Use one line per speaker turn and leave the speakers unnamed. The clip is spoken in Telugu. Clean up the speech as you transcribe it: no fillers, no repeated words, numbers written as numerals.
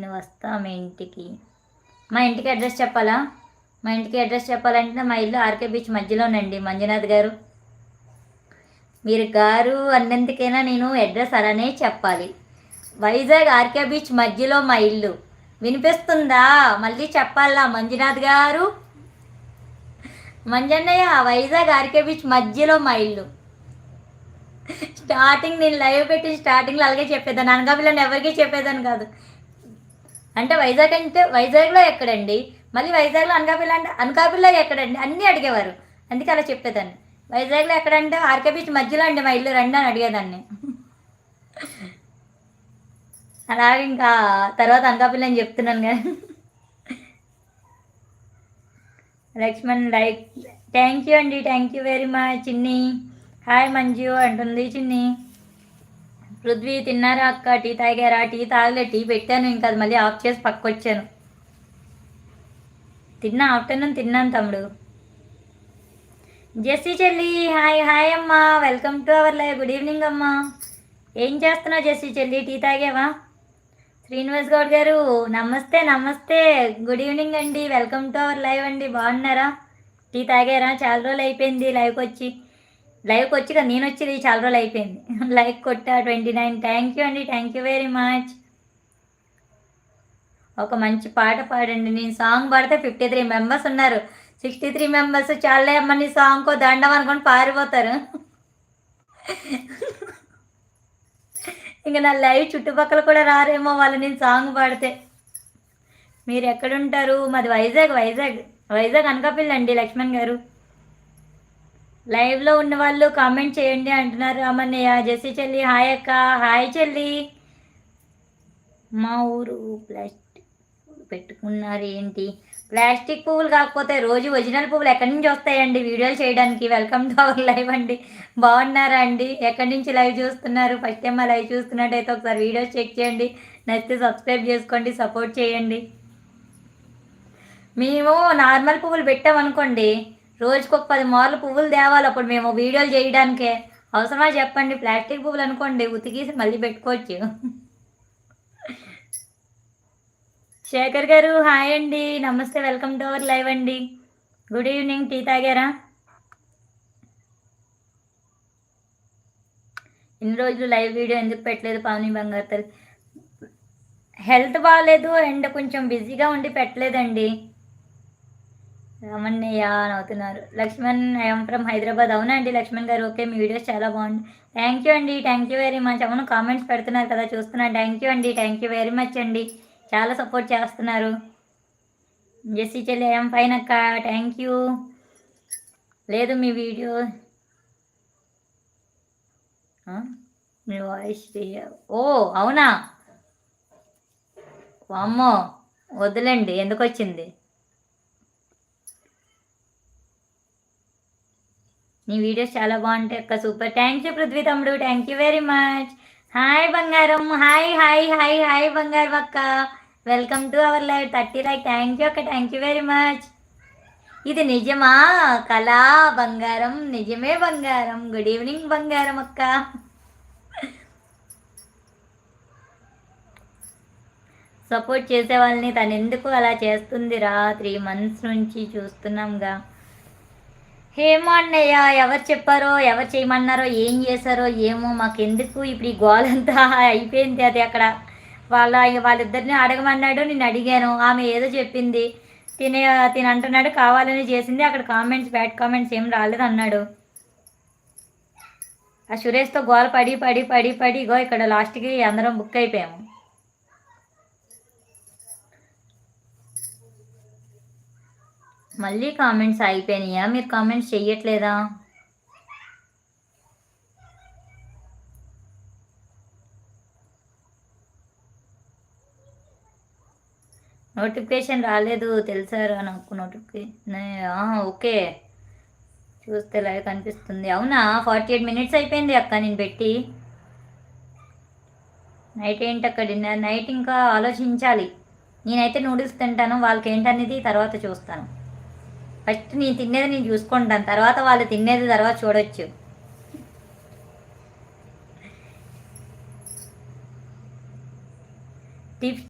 నేను వస్తా మీ ఇంటికి. మా ఇంటికి అడ్రస్ చెప్పాలా? మా ఇంటికి అడ్రస్ చెప్పాలంటే మా ఇల్లు ఆర్కే బీచ్ మధ్యలోనండి మంజునాథ్ గారు. మీరు గారు అన్నందుకైనా నేను అడ్రస్ అలానే చెప్పాలి. వైజాగ్ ఆర్కే బీచ్ మధ్యలో మా ఇల్లు. వినిపిస్తుందా? మళ్ళీ చెప్పాలా మంజునాథ్ గారు? మంజన్నయ్య, వైజాగ్ ఆర్కే బీచ్ మధ్యలో మా ఇల్లు. స్టార్టింగ్ నేను లైవ్ పెట్టి స్టార్టింగ్లో అలాగే చెప్పేదాన్ని, అనకాపల్లిని ఎవరికీ చెప్పేదాన్ని కాదు. అంటే వైజాగ్లో ఎక్కడండి, మళ్ళీ వైజాగ్లో అనకాపల్లి అంటే అనకాపల్లిలో ఎక్కడండి అన్నీ అడిగేవారు. అందుకే అలా చెప్పేదాన్ని. వైజాగ్లో ఎక్కడంటే ఆర్కే బీచ్ మధ్యలో అండి మా ఇల్లు, రండి అని అడిగేదాన్ని. అలాగే ఇంకా తర్వాత అనకాపల్లి అని చెప్తున్నాను కానీ. లక్ష్మణ్ లైక్, థ్యాంక్ యూ అండి, థ్యాంక్ యూ వెరీ మచ్. చిన్ని హాయ్ మంజు అంటుంది చిన్ని. పృథ్వీ తిన్నారా అక్క? టీ తాగారా? టీ తాగలే, టీ పెట్టాను ఇంకా అది మళ్ళీ ఆఫ్ చేసి పక్కొచ్చాను. ఆఫ్టర్నూన్ తిన్నాను తమ్ముడు. జెస్సీ చెల్లి హాయ్ హాయ్ అమ్మా, welcome to our live. Good evening అమ్మా. ఏం చేస్తున్నావు జెస్సీ చెల్లి? టీ తాగావా? శ్రీనివాస్ గౌడ్ గారు నమస్తే నమస్తే, గుడ్ ఈవినింగ్ అండి, వెల్కమ్ టు అవర్ లైవ్ అండి. బాగున్నారా? టీ తాగారా? చాలా రోజులు అయిపోయింది లైవ్కి వచ్చి కదా, నేను వచ్చి చాలా రోజులు అయిపోయింది. లైక్ కొట్టా 29. థ్యాంక్ యూ అండి, థ్యాంక్ యూ వెరీ మచ్. ఒక మంచి పాట పాడండి. నేను సాంగ్ పాడితే 53 మెంబర్స్ ఉన్నారు. 63 మెంబర్స్ చాలే అమ్మ, నీ సాంగ్కో దండం అనుకొని పారిపోతారు. ఇంకా నా లైవ్ చుట్టుపక్కల కూడా రారేమో వాళ్ళు నేను సాంగ్ పాడితే. మీరు ఎక్కడుంటారు? మాది వైజాగ్ అనకాపల్లి అండి లక్ష్మణ్ గారు. లైవ్లో ఉన్న వాళ్ళు కామెంట్ చేయండి అంటున్నారు. రామన్నయ్య, జెస్సీ చెల్లి హాయ్ అక్క. హాయ్ చెల్లి. మా ఊరు ప్లాస్టిక్ పెట్టుకున్నారు ఏంటి? ప్లాస్టిక్ పువ్వులు కాకపోతే రోజు ఒరిజినల్ పువ్వులు ఎక్కడి నుంచి వస్తాయండి వీడియోలు చేయడానికి? వెల్కమ్ టు అవర్ లైవ్ అండి. బాగున్నారా అండి? ఎక్కడి నుంచి లైవ్ చూస్తున్నారు? ఫస్ట్ టైం మా లైవ్ చూస్తున్నట్టయితే ఒకసారి వీడియోస్ చెక్ చేయండి, నచ్చితే సబ్స్క్రైబ్ చేసుకోండి, సపోర్ట్ చేయండి. మేము నార్మల్ పువ్వులు పెట్టామనుకోండి, రోజుకు ఒక 10 మార్లు పువ్వులు తేవాలి అప్పుడు మేము వీడియోలు చేయడానికే. అవసరమా చెప్పండి? ప్లాస్టిక్ పువ్వులు అనుకోండి ఉతికేసి మళ్ళీ పెట్టుకోవచ్చు. శేఖర్ గారు హాయ్ అండి, నమస్తే, వెల్కమ్ టు అవర్ లైవ్ అండి. Good evening. టీ తాగారా? ఇన్ని రోజులు లైవ్ వీడియో ఎందుకు పెట్టలేదు పావని బంగారు తల్లి? హెల్త్ బాగాలేదు అండ్ కొంచెం బిజీగా ఉండి పెట్టలేదండి. రామన్నయ్య నవ్వుతున్నారు. Lakshman I'm from Hyderabad. అవునా అండి లక్ష్మణ్ గారు? ఓకే, మీ వీడియోస్ చాలా బాగుంది. థ్యాంక్ యూ అండి, థ్యాంక్ యూ వెరీ మచ్. అవును, కామెంట్స్ పెడుతున్నారు కదా, చూస్తున్నాను. థ్యాంక్ యూ అండి, థ్యాంక్ యూ వెరీ మచ్ అండి, చాలా సపోర్ట్ చేస్తున్నారు. జెస్సీ చెల్లి ఐఎమ్ ఫైన్ అక్క, థ్యాంక్ యూ. లేదు మీ వీడియో, మీ వాయిస్ ఓ అవునా? అమ్మో వద్దులేండి, ఎందుకు వచ్చింది? నీ వీడియోస్ చాలా బాగుంటాయి అక్క, సూపర్. థ్యాంక్ యూ పృథ్వీ తమ్ముడు, thank you very much. Hi బంగారం, హాయ్ హాయ్ హాయ్ హాయ్ బంగారం అక్క, welcome to our live. 30 like, thank you అక్క, థ్యాంక్ యూ వెరీ మచ్. ఇది నిజమా కళా బంగారం? నిజమే బంగారం. గుడ్ ఈవినింగ్ బంగారం అక్క. సపోర్ట్ చేసే వాళ్ళని తను ఎందుకు అలా చేస్తుందిరా? 3 months నుంచి చూస్తున్నాంగా. ఏమో అన్నయ్య, ఎవరు చెప్పారో, ఎవరు చేయమన్నారో, ఏం చేశారో ఏమో మాకెందుకు ఇప్పుడు ఈ గోలంతా అయిపోయింది. అది అక్కడ వాళ్ళిద్దరిని అడగమన్నాడు, నేను అడిగాను, ఆమె ఏదో చెప్పింది. తిని అంటున్నాడు కావాలని చేసింది. అక్కడ కామెంట్స్, బ్యాడ్ కామెంట్స్ ఏం రాలేదు అన్నాడు. ఆ సురేష్తో గోల పడి పడి పడి పడి ఇగో ఇక్కడ లాస్ట్కి అందరం బుక్ అయిపోయాము. మళ్ళీ కామెంట్స్ అయిపోయినాయా? మీరు కామెంట్స్ చెయ్యట్లేదా? నోటిఫికేషన్ రాలేదు తెలుసారా నాకు? నోటిఫికేషన్ ఓకే, చూస్తే లైవ్ కనిపిస్తుంది. అవునా? 48 minutes అయిపోయింది అక్క నేను పెట్టి. నైట్ ఏంటి అక్క డిన్నర్? నైట్ ఇంకా ఆలోచించాలి. నేనైతే నూడిల్స్ తింటాను, వాళ్ళకి ఏంటనేది తర్వాత చూస్తాను. ఫస్ట్ నేను తినేది నేను చూసుకుంటాను, తర్వాత వాళ్ళు తినేది తర్వాత చూడొచ్చు. టిప్స్